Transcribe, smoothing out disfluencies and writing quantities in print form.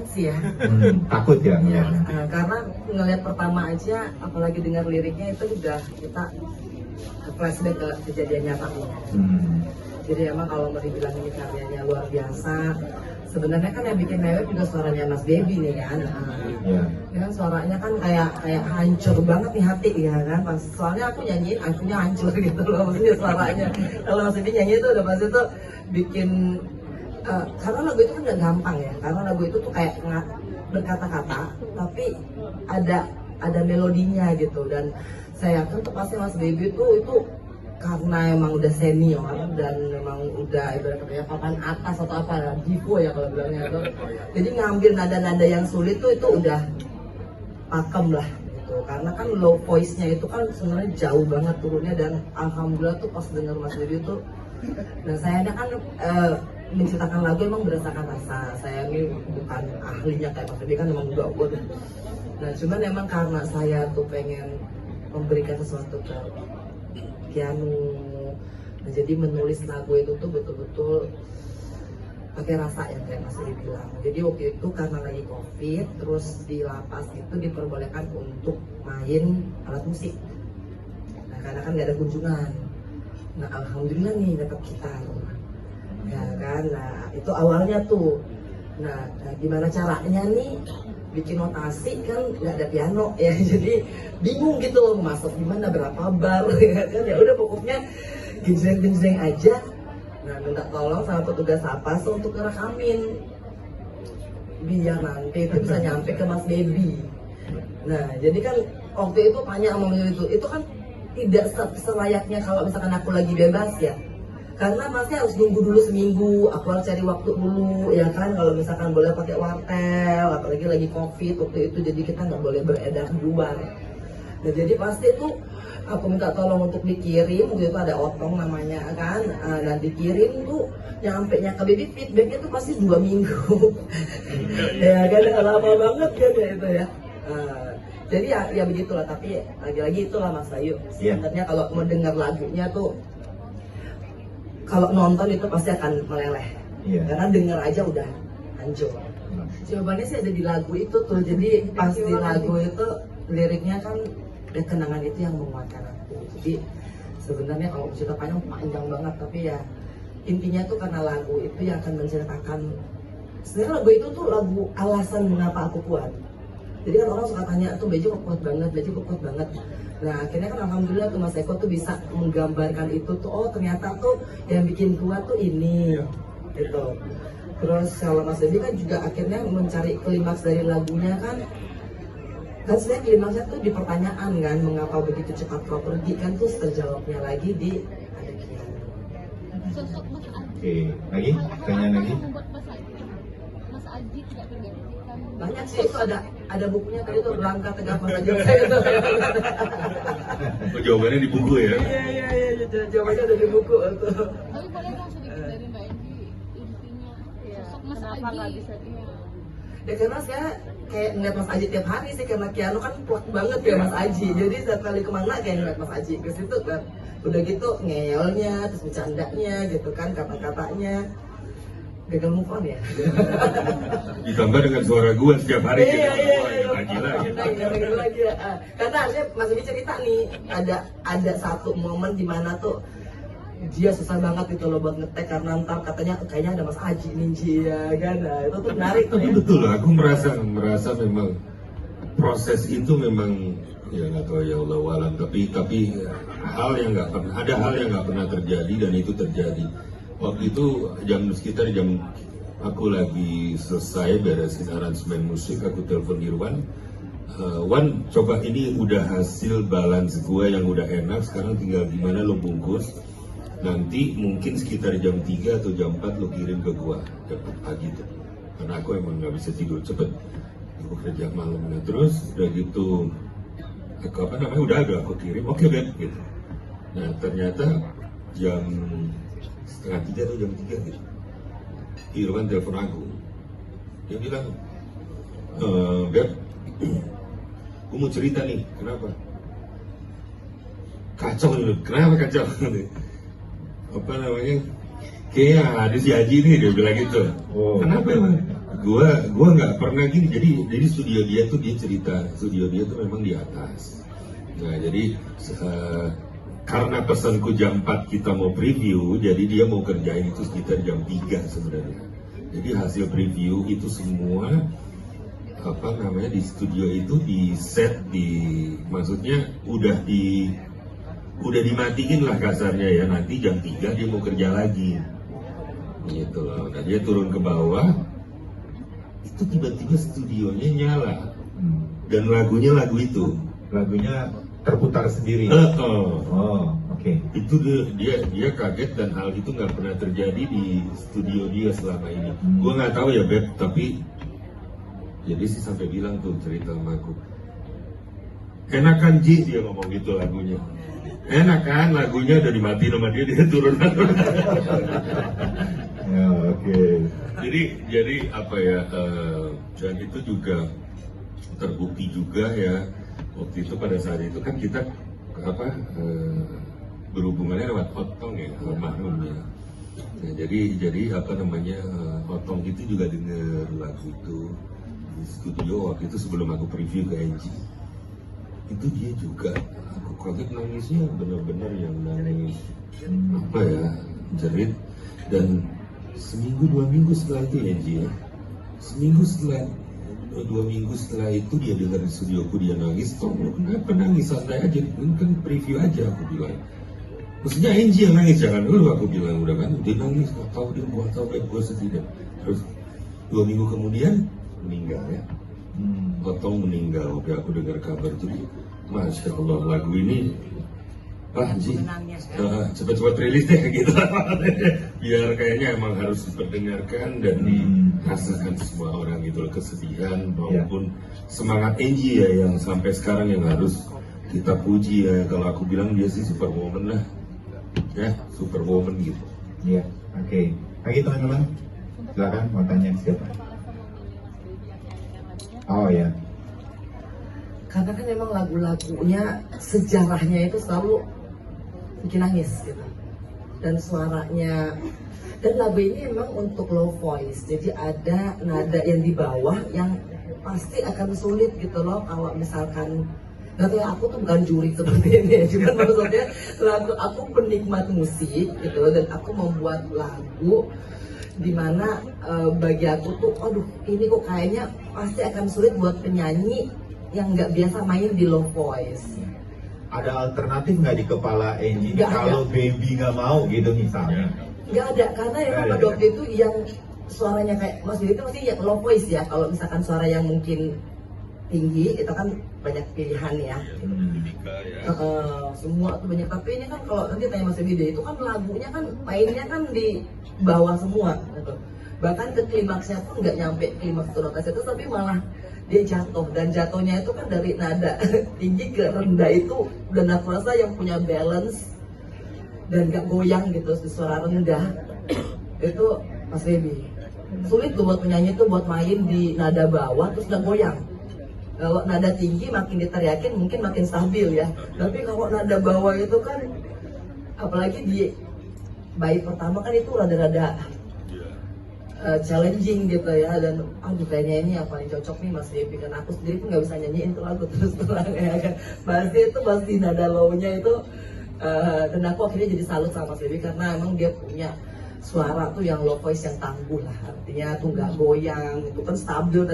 banget sih ya. Takut ya? Ya, karena ngeliat pertama aja, apalagi dengar liriknya itu udah kita flashback ke kejadian nyatanya. Jadi emang kalau mau dibilang ini karyanya luar biasa, sebenarnya kan yang bikin mewek juga suaranya Mas Baby nih kan. Ya kan suaranya kan kayak hancur banget nih hati ya kan. Pas soalnya aku nyanyiin akunya hancur gitu loh, maksudnya suaranya. Kalau Mas Baby nyanyi itu udah pasti tuh bikin karena lagu itu kan nggak gampang ya, karena lagu itu tuh kayak berkata-kata tapi ada melodinya gitu. Dan saya yakin tuh pasti Mas Baby tuh itu karena emang udah senior dan memang udah ibaratnya papan atas atau apa, divo ya kalau bilangnya tuh. Jadi ngambil nada-nada yang sulit tuh itu udah pakem lah gitu. Karena kan low voice-nya itu kan sebenarnya jauh banget turunnya, dan alhamdulillah tuh pas dengar Mas Baby tuh, dan saya kan menciptakan lagu emang berdasarkan rasa. Saya ini bukan ahlinya kayak Mas Baby kan, emang udah. Nah cuman emang karena saya tuh pengen memberikan sesuatu ke Keanu, nah, jadi menulis lagu itu tuh betul-betul pakai rasa yang kayak Mas Baby bilang. Jadi waktu itu karena lagi COVID, terus di lapas itu diperbolehkan untuk main alat musik. Nah karena kan nggak ada kunjungan, nah alhamdulillah nih dapat gitar, ya kan. Nah itu awalnya tuh. Nah gimana caranya nih bikin notasi, kan nggak ada piano ya, jadi bingung gitu loh masuk gimana, berapa bar ya kan. Ya udah pokoknya genjreng aja. Nah minta tolong sama petugas apa untuk ngerekamin biar nanti itu bisa nyampe ke Mas Baby. Nah jadi kan waktu itu tanya sama itu kan tidak selayaknya kalau misalkan aku lagi bebas ya, karena masnya harus nunggu dulu seminggu, aku harus cari waktu dulu ya kan. Kalau misalkan boleh pakai wartel, apalagi lagi COVID waktu itu, jadi kita nggak boleh beredar di luar. Nah jadi pasti tuh aku minta tolong untuk dikirim, waktu itu ada Otong namanya kan, dan dikirim tuh nyampe nya ke Baby, feedbacknya tuh pasti 2 minggu. Ya kan lama banget kan ya itu ya. Jadi ya begitulah, tapi lagi-lagi itulah Mas Bayu. Sebenarnya kalau mau dengar lagunya tuh, kalau nonton itu pasti akan meleleh, karena denger aja udah hancur. Jawabannya sih ada di lagu itu tuh. Jadi pas di lagu itu liriknya kan ada kenangan itu yang menguatkan aku. Jadi sebenarnya kalau cerita panjang banget, tapi ya intinya tuh karena lagu itu yang akan menceritakan. Sebenarnya lagu itu tuh lagu alasan mengapa aku kuat. Jadi kan orang suka tanya tuh, Bejo kok kuat banget, Bejo kok kuat banget. Nah akhirnya kan alhamdulillah tuh Mas Eko tuh bisa menggambarkan itu tuh, oh ternyata tuh yang bikin kuat tuh ini gitu. Terus kalau Mas Baby kan juga akhirnya mencari klimaks dari lagunya kan sebenarnya klimaksnya tuh di pertanyaan kan, mengapa begitu cepat kau pergi, kan tuh terjawabnya lagi di ada Keanu. Sosok Mas Aji. Oke, lagi? Tanya lagi? Membuat Mas Aji tidak tergantikan. Banyak sih, itu ada bukunya tadi tuh, Langkah Tegak Mas Aji. Saya tuh. Oh, jawabannya di buku ya? Iya, jawabannya ada di buku tuh. Tapi boleh dong sedikit dari Mbak Endi, intinya sosok Mas Kenapa nggak Aji. bisa Ya karena saya kayak ngeliat Mas Aji tiap hari sih, karena Keanu kan plak banget ya Mas Aji. Jadi setiap kali kemana kayak ngeliat Mas Aji ke situ kan. Udah gitu ngeyelnya, terus bercandanya gitu kan, kata-katanya. Gagal move on ya. Ditambah dengan suara gue setiap hari gitu. Iya. Lagi lagi. Lagi ya. Karena harusnya Mas Aji cerita nih, ada satu momen di mana tuh dia susah banget itu loh buat ngetek, karena ntar katanya kayaknya ada Mas Aji Ninji ya kan. Nah, itu tuh menarik tuh. Tapi betul, aku merasa memang proses itu memang ya nggak tahu ya Allah alam, tapi hal yang nggak pernah terjadi, dan itu terjadi. Waktu itu sekitar jam aku lagi selesai beresin aransemen musik, aku telepon Irwan. Wan, coba ini udah hasil balance gua yang udah enak, sekarang tinggal gimana lo bungkus. Nanti mungkin sekitar jam 3 atau jam 4 lo kirim ke gua, jam pagi tuh. Karena aku emang nggak bisa tidur cepet, aku kerja malam. Nah terus udah gitu, udah aku kirim, oke Ben gitu. Nah ternyata jam setengah 3 atau jam 3 gitu, Irwan telepon aku, dia bilang, Beb, aku mau cerita nih. Kenapa? Kacau nih. Kenapa kacau? Apa namanya, kayak ada si Haji nih, dia bilang gitu. Kenapa emang? gua nggak pernah gini. Jadi studio dia tuh, dia cerita studio dia tuh memang di atas. Nah jadi karena pesanku jam 4 kita mau preview, jadi dia mau kerjain itu sekitar jam 3 sebenarnya. Jadi hasil preview itu semua di studio itu di set, maksudnya udah dimatiin lah kasarnya ya. Nanti jam 3 dia mau kerja lagi gitu loh. Nah dia turun ke bawah, itu tiba-tiba studionya nyala dan lagunya lagu itu. Lagunya terputar sendiri. Oh, oke. Itu dia kaget, dan hal itu nggak pernah terjadi di studio dia selama ini. Gua nggak tahu ya Beb, tapi jadi sih sampai bilang tuh cerita sama aku, enak kan Ji, dia ngomong gitu lagunya. Enak kan lagunya, udah dimatiin sama dia turun. Ya, oke. Jadi apa ya, dan itu juga terbukti juga ya. Waktu itu pada saat itu kan kita berhubungannya lewat Otong ya, almarhum ya. Nah, jadi Otong itu juga denger lagu itu di studio waktu itu sebelum aku preview ke NG. Itu dia juga, aku kaget nangisnya, benar-benar yang nangis jerit. Dan seminggu 2 minggu setelah itu ya NG ya, 2 minggu setelah itu dia dengar di studioku, dia nangis. Tolong, kenapa nangis? Santai aja, kan preview aja, aku bilang. Maksudnya Angie yang nangis, jangan dulu, aku bilang. Udah kan, dia nangis, gak tahu dia, gua tahu kayak gue sedih. Terus 2 minggu kemudian meninggal ya. Otong meninggal. Oke, aku dengar kabar itu. Masya Allah, lagu ini Ji, cepat-cepat rilis deh gitu. Biar kayaknya emang harus diperdengarkan dan dirasakan semua orang gitu loh, kesedihan maupun semangat Angie ya, yang sampai sekarang yang harus kita puji ya. Kalau aku bilang dia sih superwoman lah ya, superwoman gitu. Iya, oke. Lagi teman-teman, silakan mau tanya siapa? Oh ya. Karena kan memang lagu-lagunya, sejarahnya itu selalu bikin nangis gitu. Dan suaranya, dan lagu ini memang untuk low voice, jadi ada nada yang di bawah yang pasti akan sulit gitu loh kalau misalkan. Gak tahu ya, aku tuh bukan juri seperti ini, cuma maksudnya aku penikmat musik gitu, dan aku membuat lagu dimana bagi aku tuh, aduh ini kok kayaknya pasti akan sulit buat penyanyi yang nggak biasa main di low voice. Ada alternatif nggak di kepala Angie kalau Baby nggak mau gitu misalnya? Nggak ada, karena emang pada waktu itu yang suaranya kayak Mas Billy itu masih yang low voice ya. Kalau misalkan suara yang mungkin tinggi itu kan banyak pilihan ya. Semua tuh banyak, tapi ini kan kalau nanti tanya Mas Billy itu kan lagunya kan mainnya kan di bawah semua gitu. Bahkan ke klimaksnya pun nggak nyampe klimaks notasi itu, tapi malah dia jatuh, dan jatuhnya itu kan dari nada tinggi ke rendah itu, dan aku rasa yang punya balance dan gak goyang gitu di suara rendah itu Mas Baby. Sulit tuh buat penyanyi itu buat main di nada bawah terus gak goyang. Kalau nada tinggi makin diteriakin mungkin makin stabil ya, tapi kalau nada bawah itu kan, apalagi di bait pertama kan itu rada-rada challenging gitu ya. Dan aduh kayaknya ini yang paling cocok nih Mas Devi, karena aku sendiri pun nggak bisa nyanyiin tuh lagu terus terang ya kan, pasti nada low-nya itu dan aku akhirnya jadi salut sama Mas Devi karena emang dia punya suara tuh yang low voice yang tangguh lah, artinya tuh nggak goyang, itu kan stabil.